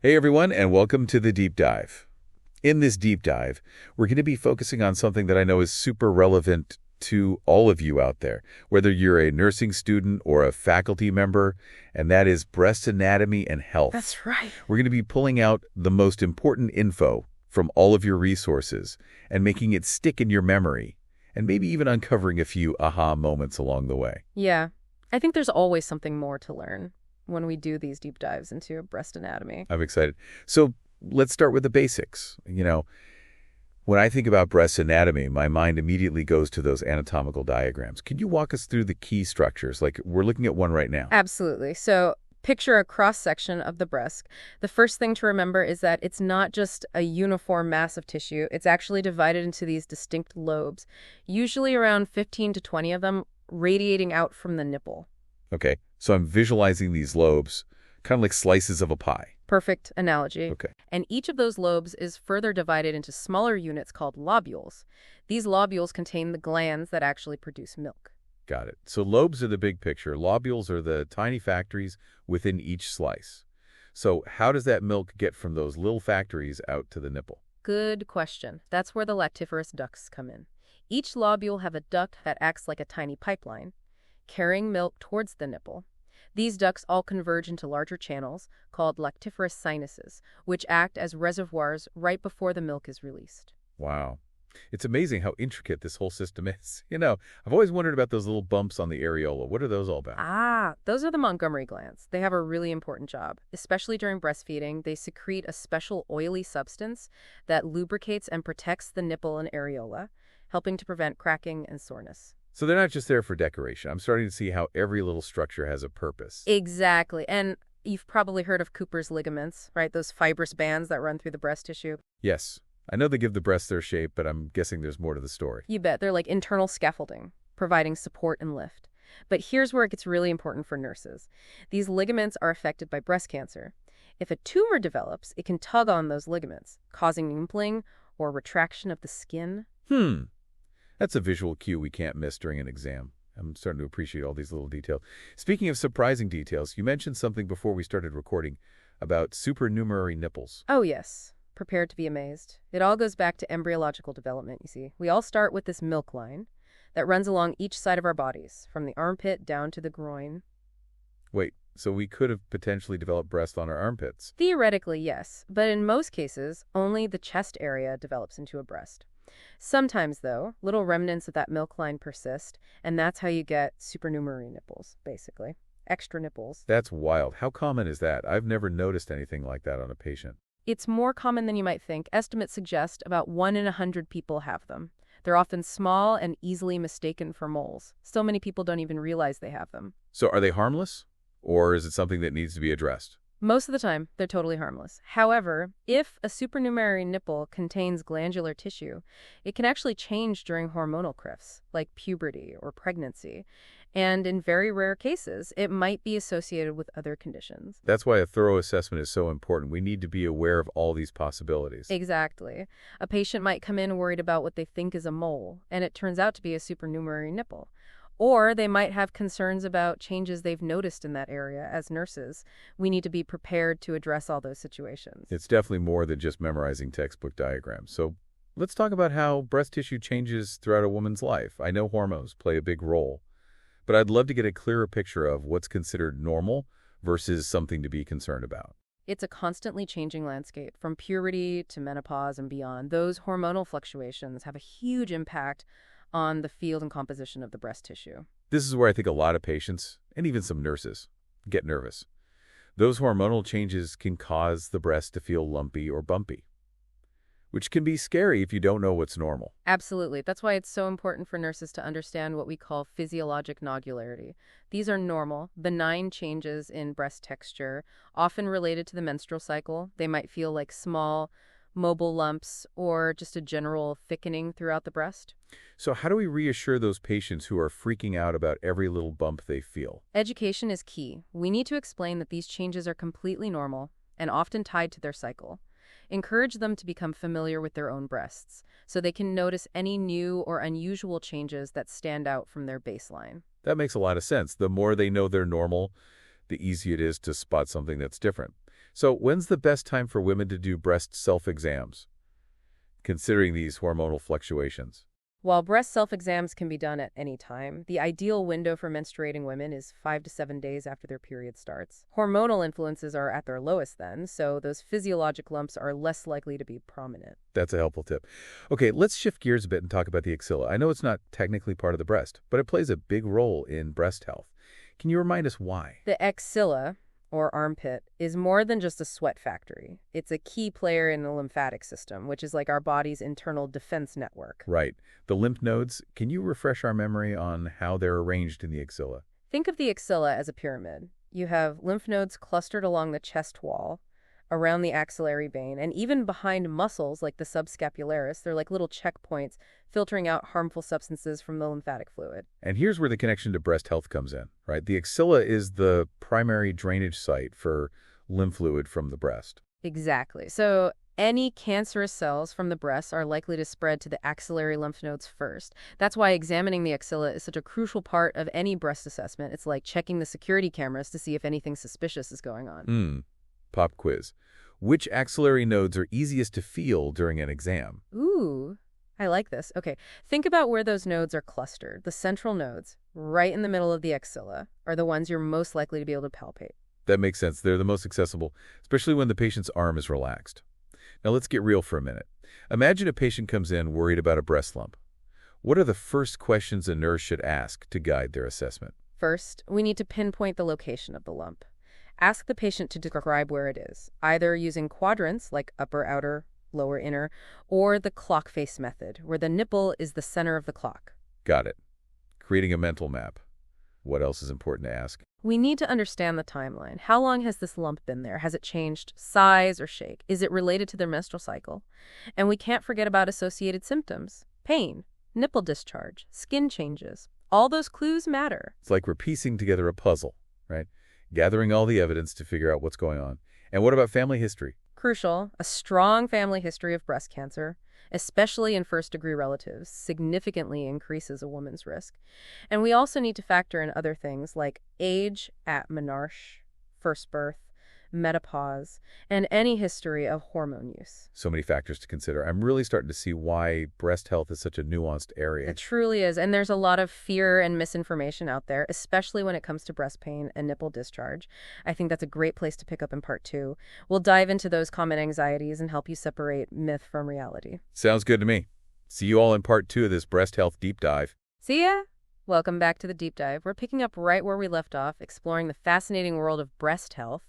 Hey everyone, and welcome to the Deep Dive. In this deep dive, we're going to be focusing on something that I know is super relevant to all of you out there, whether you're a nursing student or a faculty member, and that is breast anatomy and health. That's right. We're going to be pulling out the most important info from all of your resources and making it stick in your memory, and maybe even uncovering a few aha moments along the way. Yeah. I think there's always something more to learn when we do these deep dives into breast anatomy. I'm excited. So let's start with the basics. When I think about breast anatomy, my mind immediately goes to those anatomical diagrams. Could you walk us through the key structures? Like, we're looking at one right now. Absolutely. So picture a cross-section of the breast. The first thing to remember is that it's not just a uniform mass of tissue. It's actually divided into these distinct lobes, usually around 15 to 20 of them radiating out from the nipple. Okay, so I'm visualizing these lobes, kind of like slices of a pie. Perfect analogy. Okay. And each of those lobes is further divided into smaller units called lobules. These lobules contain the glands that actually produce milk. Got it. So lobes are the big picture. Lobules are the tiny factories within each slice. So how does that milk get from those little factories out to the nipple? Good question. That's where the lactiferous ducts come in. Each lobule have a duct that acts like a tiny pipeline, carrying milk towards the nipple. These ducts all converge into larger channels called lactiferous sinuses, which act as reservoirs right before the milk is released. Wow. It's amazing how intricate this whole system is. I've always wondered about those little bumps on the areola. What are those all about? Those are the Montgomery glands. They have a really important job. Especially during breastfeeding, they secrete a special oily substance that lubricates and protects the nipple and areola, helping to prevent cracking and soreness. So they're not just there for decoration. I'm starting to see how every little structure has a purpose. Exactly. And you've probably heard of Cooper's ligaments, right? Those fibrous bands that run through the breast tissue. Yes. I know they give the breast their shape, but I'm guessing there's more to the story. You bet. They're like internal scaffolding, providing support and lift. But here's where it gets really important for nurses. These ligaments are affected by breast cancer. If a tumor develops, it can tug on those ligaments, causing dimpling or retraction of the skin. That's a visual cue we can't miss during an exam. I'm starting to appreciate all these little details. Speaking of surprising details, you mentioned something before we started recording about supernumerary nipples. Oh, yes. Prepared to be amazed. It all goes back to embryological development, you see. We all start with this milk line that runs along each side of our bodies, from the armpit down to the groin. Wait, so we could have potentially developed breasts on our armpits? Theoretically, yes. But in most cases, only the chest area develops into a breast. Sometimes, though, little remnants of that milk line persist, and that's how you get supernumerary nipples, basically. Extra nipples. That's wild. How common is that? I've never noticed anything like that on a patient. It's more common than you might think. Estimates suggest about 1 in 100 people have them. They're often small and easily mistaken for moles. So many people don't even realize they have them. So are they harmless? Or is it something that needs to be addressed? Most of the time, they're totally harmless. However, if a supernumerary nipple contains glandular tissue, it can actually change during hormonal cliffs, like puberty or pregnancy. And in very rare cases, it might be associated with other conditions. That's why a thorough assessment is so important. We need to be aware of all these possibilities. Exactly. A patient might come in worried about what they think is a mole, and it turns out to be a supernumerary nipple. Or they might have concerns about changes they've noticed in that area. As nurses, we need to be prepared to address all those situations. It's definitely more than just memorizing textbook diagrams. So let's talk about how breast tissue changes throughout a woman's life. I know hormones play a big role, but I'd love to get a clearer picture of what's considered normal versus something to be concerned about. It's a constantly changing landscape, from puberty to menopause and beyond. Those hormonal fluctuations have a huge impact on the field and composition of the breast tissue. This is where I think a lot of patients, and even some nurses, get nervous. Those hormonal changes can cause the breast to feel lumpy or bumpy, which can be scary if you don't know what's normal. Absolutely. That's why it's so important for nurses to understand what we call physiologic nodularity. These are normal, benign changes in breast texture, often related to the menstrual cycle. They might feel like small, mobile lumps or just a general thickening throughout the breast. So how do we reassure those patients who are freaking out about every little bump they feel? Education is key. We need to explain that these changes are completely normal and often tied to their cycle. Encourage them to become familiar with their own breasts so they can notice any new or unusual changes that stand out from their baseline. That makes a lot of sense. The more they know they're normal, the easier it is to spot something that's different. So when's the best time for women to do breast self-exams, considering these hormonal fluctuations? While breast self-exams can be done at any time, the ideal window for menstruating women is 5 to 7 days after their period starts. Hormonal influences are at their lowest then, so those physiologic lumps are less likely to be prominent. That's a helpful tip. Okay, let's shift gears a bit and talk about the axilla. I know it's not technically part of the breast, but it plays a big role in breast health. Can you remind us why? The axilla, or armpit, is more than just a sweat factory. It's a key player in the lymphatic system, which is like our body's internal defense network. Right. The lymph nodes, can you refresh our memory on how they're arranged in the axilla? Think of the axilla as a pyramid. You have lymph nodes clustered along the chest wall, around the axillary vein, and even behind muscles like the subscapularis. They're like little checkpoints filtering out harmful substances from the lymphatic fluid. And here's where the connection to breast health comes in, right? The axilla is the primary drainage site for lymph fluid from the breast. Exactly. So any cancerous cells from the breast are likely to spread to the axillary lymph nodes first. That's why examining the axilla is such a crucial part of any breast assessment. It's like checking the security cameras to see if anything suspicious is going on. Pop quiz. Which axillary nodes are easiest to feel during an exam? Ooh, I like this. Okay, think about where those nodes are clustered. The central nodes, right in the middle of the axilla, are the ones you're most likely to be able to palpate. That makes sense. They're the most accessible, especially when the patient's arm is relaxed. Now let's get real for a minute. Imagine a patient comes in worried about a breast lump. What are the first questions a nurse should ask to guide their assessment? First, we need to pinpoint the location of the lump. Ask the patient to describe where it is, either using quadrants like upper, outer, lower, inner, or the clock face method, where the nipple is the center of the clock. Got it. Creating a mental map. What else is important to ask? We need to understand the timeline. How long has this lump been there? Has it changed size or shape? Is it related to their menstrual cycle? And we can't forget about associated symptoms. Pain, nipple discharge, skin changes. All those clues matter. It's like we're piecing together a puzzle, right? Gathering all the evidence to figure out what's going on. And what about family history? Crucial, a strong family history of breast cancer, especially in first-degree relatives, significantly increases a woman's risk. And we also need to factor in other things like age at menarche, first birth, menopause, and any history of hormone use. So many factors to consider. I'm really starting to see why breast health is such a nuanced area. It truly is, and there's a lot of fear and misinformation out there, especially when it comes to breast pain and nipple discharge. I think that's a great place to pick up in part 2. We'll dive into those common anxieties and help you separate myth from reality. Sounds good to me. See you all in part 2 of this breast health deep dive. See ya! Welcome back to the deep dive. We're picking up right where we left off, exploring the fascinating world of breast health.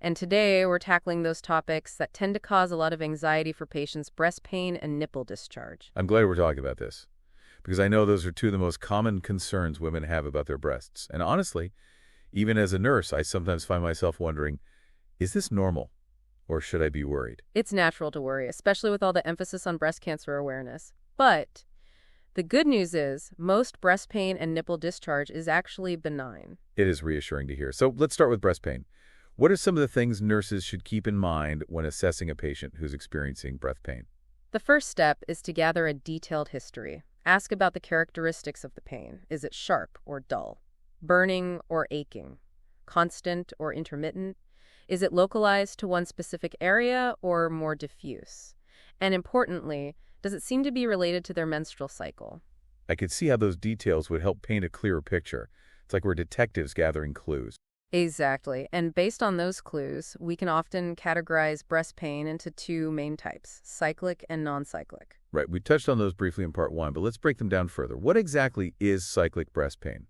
And today we're tackling those topics that tend to cause a lot of anxiety for patients: breast pain and nipple discharge. I'm glad we're talking about this, because I know those are two of the most common concerns women have about their breasts. And honestly, even as a nurse, I sometimes find myself wondering, is this normal, or should I be worried? It's natural to worry, especially with all the emphasis on breast cancer awareness. But the good news is most breast pain and nipple discharge is actually benign. It is reassuring to hear. So let's start with breast pain. What are some of the things nurses should keep in mind when assessing a patient who's experiencing breast pain? The first step is to gather a detailed history. Ask about the characteristics of the pain. Is it sharp or dull? Burning or aching? Constant or intermittent? Is it localized to one specific area or more diffuse? And importantly, does it seem to be related to their menstrual cycle? I could see how those details would help paint a clearer picture. It's like we're detectives gathering clues. Exactly. And based on those clues, we can often categorize breast pain into 2 main types: cyclic and non-cyclic. Right, we touched on those briefly in part 1, but let's break them down further. What exactly is cyclic breast pain,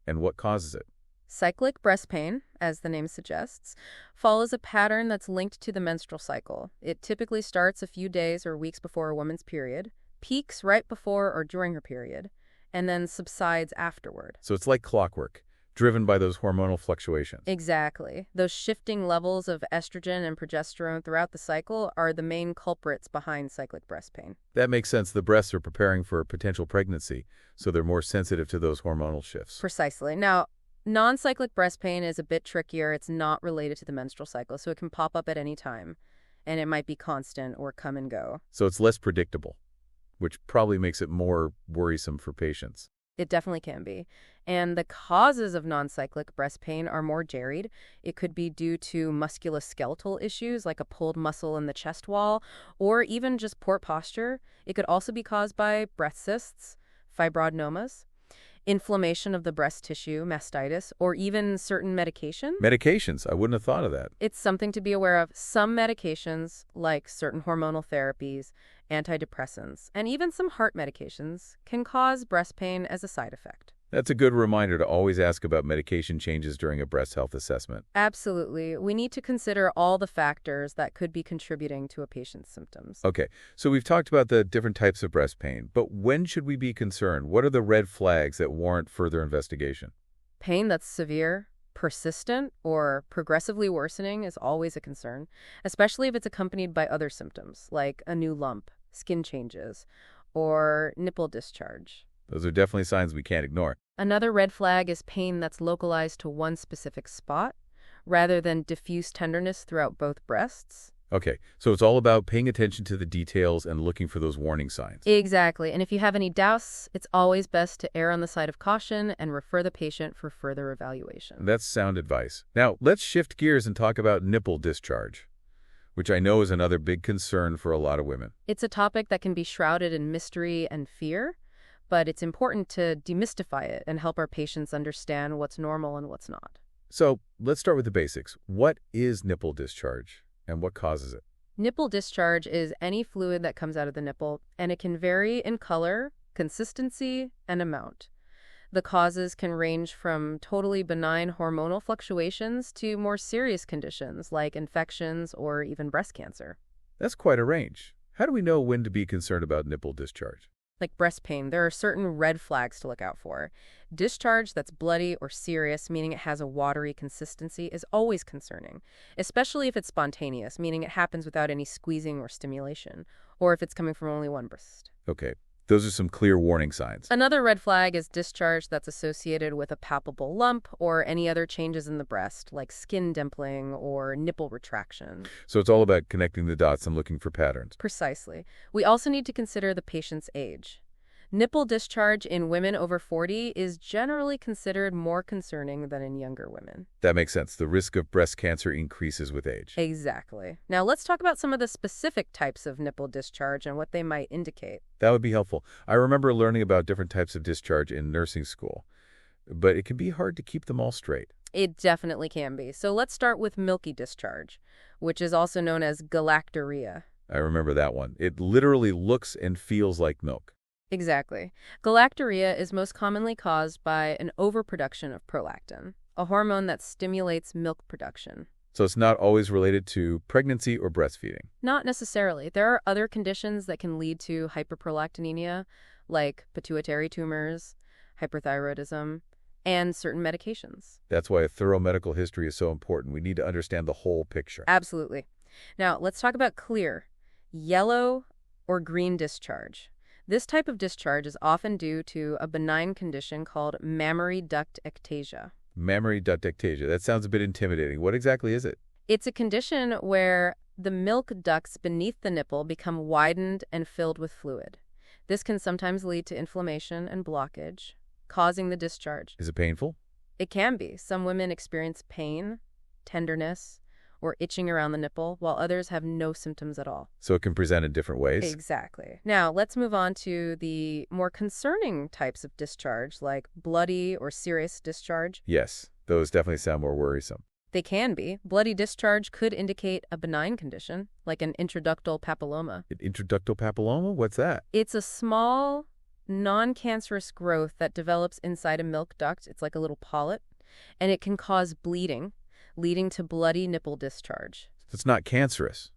and what causes it? Cyclic breast pain, as the name suggests, follows a pattern that's linked to the menstrual cycle. It typically starts a few days or weeks before a woman's period, peaks right before or during her period, and then subsides afterward. So it's like clockwork, driven by those hormonal fluctuations. Exactly. Those shifting levels of estrogen and progesterone throughout the cycle are the main culprits behind cyclic breast pain. That makes sense. The breasts are preparing for a potential pregnancy, so they're more sensitive to those hormonal shifts. Precisely. Now, non-cyclic breast pain is a bit trickier. It's not related to the menstrual cycle, so it can pop up at any time, and it might be constant or come and go. So it's less predictable, which probably makes it more worrisome for patients. It definitely can be. And the causes of non-cyclic breast pain are more varied. It could be due to musculoskeletal issues like a pulled muscle in the chest wall, or even just poor posture. It could also be caused by breast cysts, fibroadenomas, inflammation of the breast tissue, mastitis, or even certain medication. Medications, I wouldn't have thought of that. It's something to be aware of. Some medications, like certain hormonal therapies, antidepressants, and even some heart medications, can cause breast pain as a side effect. That's a good reminder to always ask about medication changes during a breast health assessment. Absolutely. We need to consider all the factors that could be contributing to a patient's symptoms. Okay, so we've talked about the different types of breast pain, but when should we be concerned? What are the red flags that warrant further investigation? Pain that's severe, persistent, or progressively worsening is always a concern, especially if it's accompanied by other symptoms, like a new lump, skin changes, or nipple discharge. Those are definitely signs we can't ignore. Another red flag is pain that's localized to one specific spot, rather than diffuse tenderness throughout both breasts. Okay, so it's all about paying attention to the details and looking for those warning signs. Exactly. And if you have any doubts, it's always best to err on the side of caution and refer the patient for further evaluation. That's sound advice. Now, let's shift gears and talk about nipple discharge, which I know is another big concern for a lot of women. It's a topic that can be shrouded in mystery and fear, but it's important to demystify it and help our patients understand what's normal and what's not. So let's start with the basics. What is nipple discharge and what causes it? Nipple discharge is any fluid that comes out of the nipple, and it can vary in color, consistency, and amount. The causes can range from totally benign hormonal fluctuations to more serious conditions like infections or even breast cancer. That's quite a range. How do we know when to be concerned about nipple discharge? Like breast pain, there are certain red flags to look out for. Discharge that's bloody or serious, meaning it has a watery consistency, is always concerning, especially if it's spontaneous, meaning it happens without any squeezing or stimulation, or if it's coming from only one breast. Okay, those are some clear warning signs. Another red flag is discharge that's associated with a palpable lump or any other changes in the breast, like skin dimpling or nipple retraction. So it's all about connecting the dots and looking for patterns. Precisely. We also need to consider the patient's age. Nipple discharge in women over 40 is generally considered more concerning than in younger women. That makes sense. The risk of breast cancer increases with age. Exactly. Now let's talk about some of the specific types of nipple discharge and what they might indicate. That would be helpful. I remember learning about different types of discharge in nursing school, but it can be hard to keep them all straight. It definitely can be. So let's start with milky discharge, which is also known as galactorrhea. I remember that one. It literally looks and feels like milk. Exactly. Galactorrhea is most commonly caused by an overproduction of prolactin, a hormone that stimulates milk production. So it's not always related to pregnancy or breastfeeding. Not necessarily. There are other conditions that can lead to hyperprolactinemia, like pituitary tumors, hyperthyroidism, and certain medications. That's why a thorough medical history is so important. We need to understand the whole picture. Absolutely. Now, let's talk about clear, yellow, or green discharge. This type of discharge is often due to a benign condition called mammary duct ectasia. Mammary duct ectasia. That sounds a bit intimidating. What exactly is it? It's a condition where the milk ducts beneath the nipple become widened and filled with fluid. This can sometimes lead to inflammation and blockage, causing the discharge. Is it painful? It can be. Some women experience pain, tenderness, or itching around the nipple, while others have no symptoms at all. So it can present in different ways? Exactly. Now, let's move on to the more concerning types of discharge, like bloody or serious discharge. Yes, those definitely sound more worrisome. They can be. Bloody discharge could indicate a benign condition, like an intraductal papilloma. An intraductal papilloma? What's that? It's a small, non-cancerous growth that develops inside a milk duct. It's like a little polyp, and it can cause bleeding, leading to bloody nipple discharge. It's not cancerous,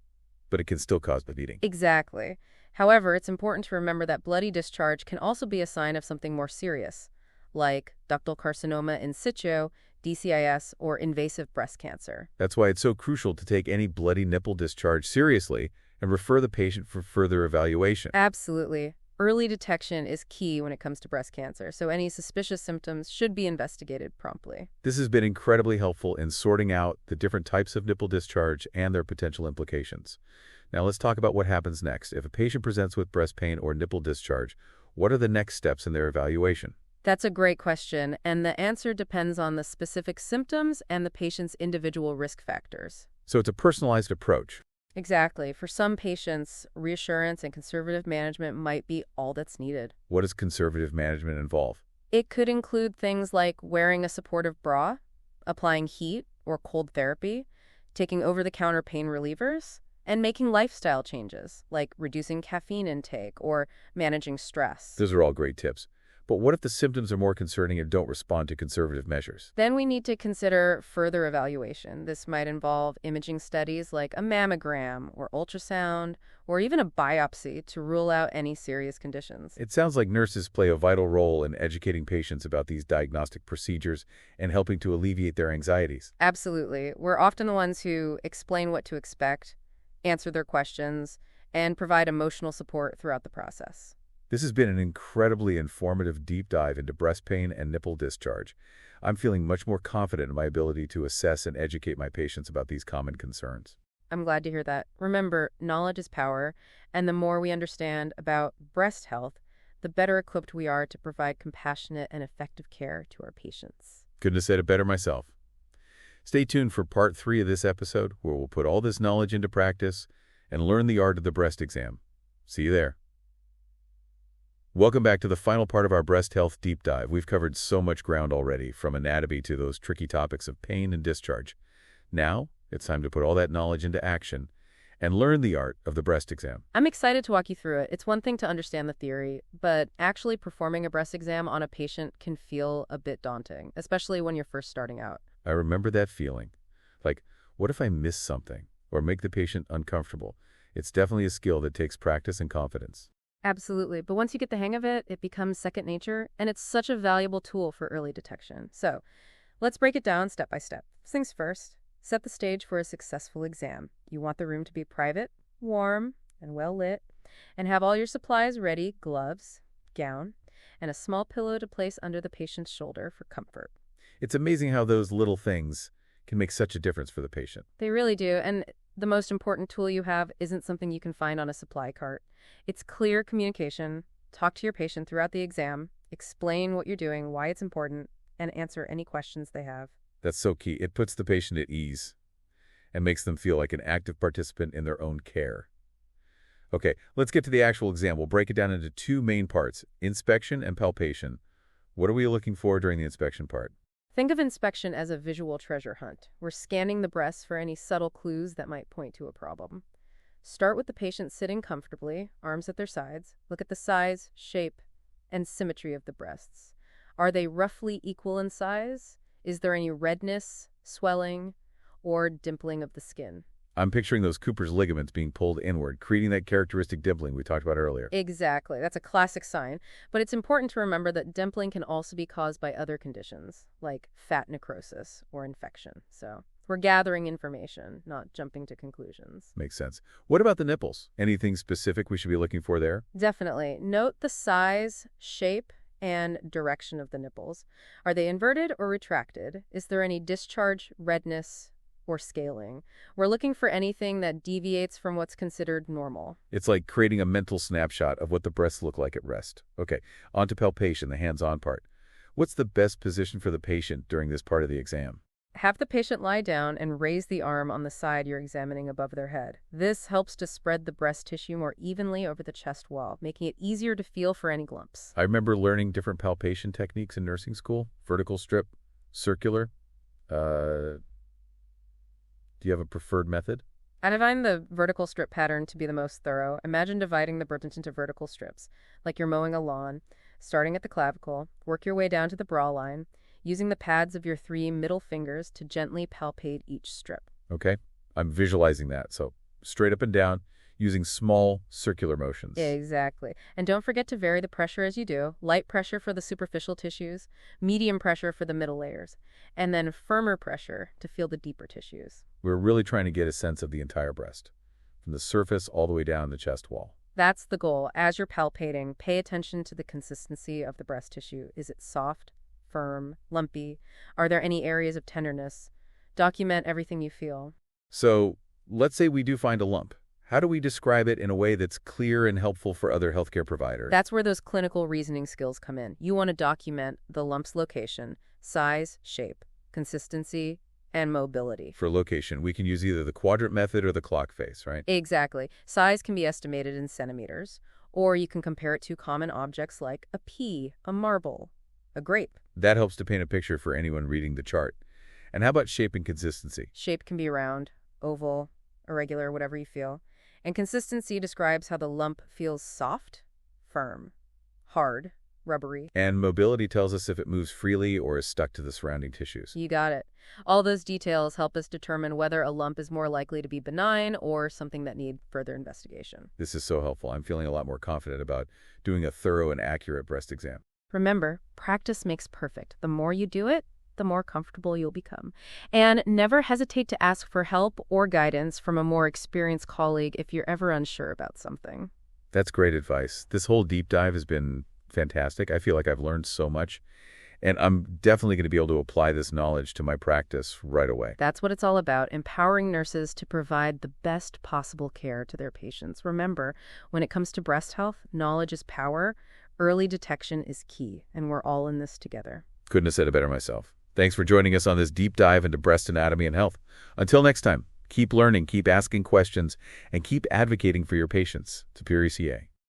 but it can still cause bleeding. Exactly. However, it's important to remember that bloody discharge can also be a sign of something more serious, like ductal carcinoma in situ, DCIS, or invasive breast cancer. That's why it's so crucial to take any bloody nipple discharge seriously and refer the patient for further evaluation. Absolutely. Early detection is key when it comes to breast cancer, so any suspicious symptoms should be investigated promptly. This has been incredibly helpful in sorting out the different types of nipple discharge and their potential implications. Now let's talk about what happens next. If a patient presents with breast pain or nipple discharge, what are the next steps in their evaluation? That's a great question, and the answer depends on the specific symptoms and the patient's individual risk factors. So it's a personalized approach. Exactly. For some patients, reassurance and conservative management might be all that's needed. What does conservative management involve? It could include things like wearing a supportive bra, applying heat or cold therapy, taking over-the-counter pain relievers, and making lifestyle changes, like reducing caffeine intake or managing stress. Those are all great tips. But what if the symptoms are more concerning and don't respond to conservative measures? Then we need to consider further evaluation. This might involve imaging studies like a mammogram or ultrasound or even a biopsy to rule out any serious conditions. It sounds like nurses play a vital role in educating patients about these diagnostic procedures and helping to alleviate their anxieties. Absolutely. We're often the ones who explain what to expect, answer their questions, and provide emotional support throughout the process. This has been an incredibly informative deep dive into breast pain and nipple discharge. I'm feeling much more confident in my ability to assess and educate my patients about these common concerns. I'm glad to hear that. Remember, knowledge is power, and the more we understand about breast health, the better equipped we are to provide compassionate and effective care to our patients. Couldn't have said it better myself. Stay tuned for part 3 of this episode, where we'll put all this knowledge into practice and learn the art of the breast exam. See you there. Welcome back to the final part of our breast health deep dive. We've covered so much ground already, from anatomy to those tricky topics of pain and discharge. Now, it's time to put all that knowledge into action and learn the art of the breast exam. I'm excited to walk you through it. It's one thing to understand the theory, but actually performing a breast exam on a patient can feel a bit daunting, especially when you're first starting out. I remember that feeling. Like, what if I miss something or make the patient uncomfortable? It's definitely a skill that takes practice and confidence. Absolutely. But once you get the hang of it, it becomes second nature, and it's such a valuable tool for early detection. So let's break it down step by step. First things first, set the stage for a successful exam. You want the room to be private, warm, and well lit, and have all your supplies ready: gloves, gown, and a small pillow to place under the patient's shoulder for comfort. It's amazing how those little things can make such a difference for the patient. They really do, and the most important tool you have isn't something you can find on a supply cart. It's clear communication. Talk to your patient throughout the exam, explain what you're doing, why it's important, and answer any questions they have. That's so key. It puts the patient at ease and makes them feel like an active participant in their own care. Okay, let's get to the actual exam. We'll break it down into 2 main parts: inspection and palpation. What are we looking for during the inspection part? Think of inspection as a visual treasure hunt. We're scanning the breasts for any subtle clues that might point to a problem. Start with the patient sitting comfortably, arms at their sides. Look at the size, shape, and symmetry of the breasts. Are they roughly equal in size? Is there any redness, swelling, or dimpling of the skin? I'm picturing those Cooper's ligaments being pulled inward, creating that characteristic dimpling we talked about earlier. Exactly. That's a classic sign. But it's important to remember that dimpling can also be caused by other conditions, like fat necrosis or infection. So we're gathering information, not jumping to conclusions. Makes sense. What about the nipples? Anything specific we should be looking for there? Definitely. Note the size, shape, and direction of the nipples. Are they inverted or retracted? Is there any discharge, redness, or scaling? We're looking for anything that deviates from what's considered normal. It's like creating a mental snapshot of what the breasts look like at rest. Okay, on to palpation, the hands-on part. What's the best position for the patient during this part of the exam? Have the patient lie down and raise the arm on the side you're examining above their head. This helps to spread the breast tissue more evenly over the chest wall, making it easier to feel for any glumps. I remember learning different palpation techniques in nursing school. Vertical strip, circular. Do you have a preferred method? I find the vertical strip pattern to be the most thorough. Imagine dividing the breast into vertical strips, like you're mowing a lawn. Starting at the clavicle, work your way down to the bra line, using the pads of your 3 middle fingers to gently palpate each strip. Okay, I'm visualizing that. So straight up and down, using small circular motions. Exactly. And don't forget to vary the pressure as you do. Light pressure for the superficial tissues, medium pressure for the middle layers, and then firmer pressure to feel the deeper tissues. We're really trying to get a sense of the entire breast, from the surface all the way down the chest wall. That's the goal. As you're palpating, pay attention to the consistency of the breast tissue. Is it soft, firm, lumpy? Are there any areas of tenderness? Document everything you feel. So let's say we do find a lump. How do we describe it in a way that's clear and helpful for other healthcare providers? That's where those clinical reasoning skills come in. You want to document the lump's location, size, shape, consistency, and mobility. For location, we can use either the quadrant method or the clock face, right? Exactly. Size can be estimated in centimeters, or you can compare it to common objects like a pea, a marble, a grape. That helps to paint a picture for anyone reading the chart. And how about shape and consistency? Shape can be round, oval, irregular, whatever you feel. And consistency describes how the lump feels soft, firm, hard, rubbery. And mobility tells us if it moves freely or is stuck to the surrounding tissues. You got it. All those details help us determine whether a lump is more likely to be benign or something that needs further investigation. This is so helpful. I'm feeling a lot more confident about doing a thorough and accurate breast exam. Remember, practice makes perfect. The more you do it, the more comfortable you'll become. And never hesitate to ask for help or guidance from a more experienced colleague if you're ever unsure about something. That's great advice. This whole deep dive has been fantastic. I feel like I've learned so much, and I'm definitely going to be able to apply this knowledge to my practice right away. That's what it's all about, empowering nurses to provide the best possible care to their patients. Remember, when it comes to breast health, knowledge is power, early detection is key, and we're all in this together. Couldn't have said it better myself. Thanks for joining us on this deep dive into breast anatomy and health. Until next time, keep learning, keep asking questions, and keep advocating for your patients. Superior CA.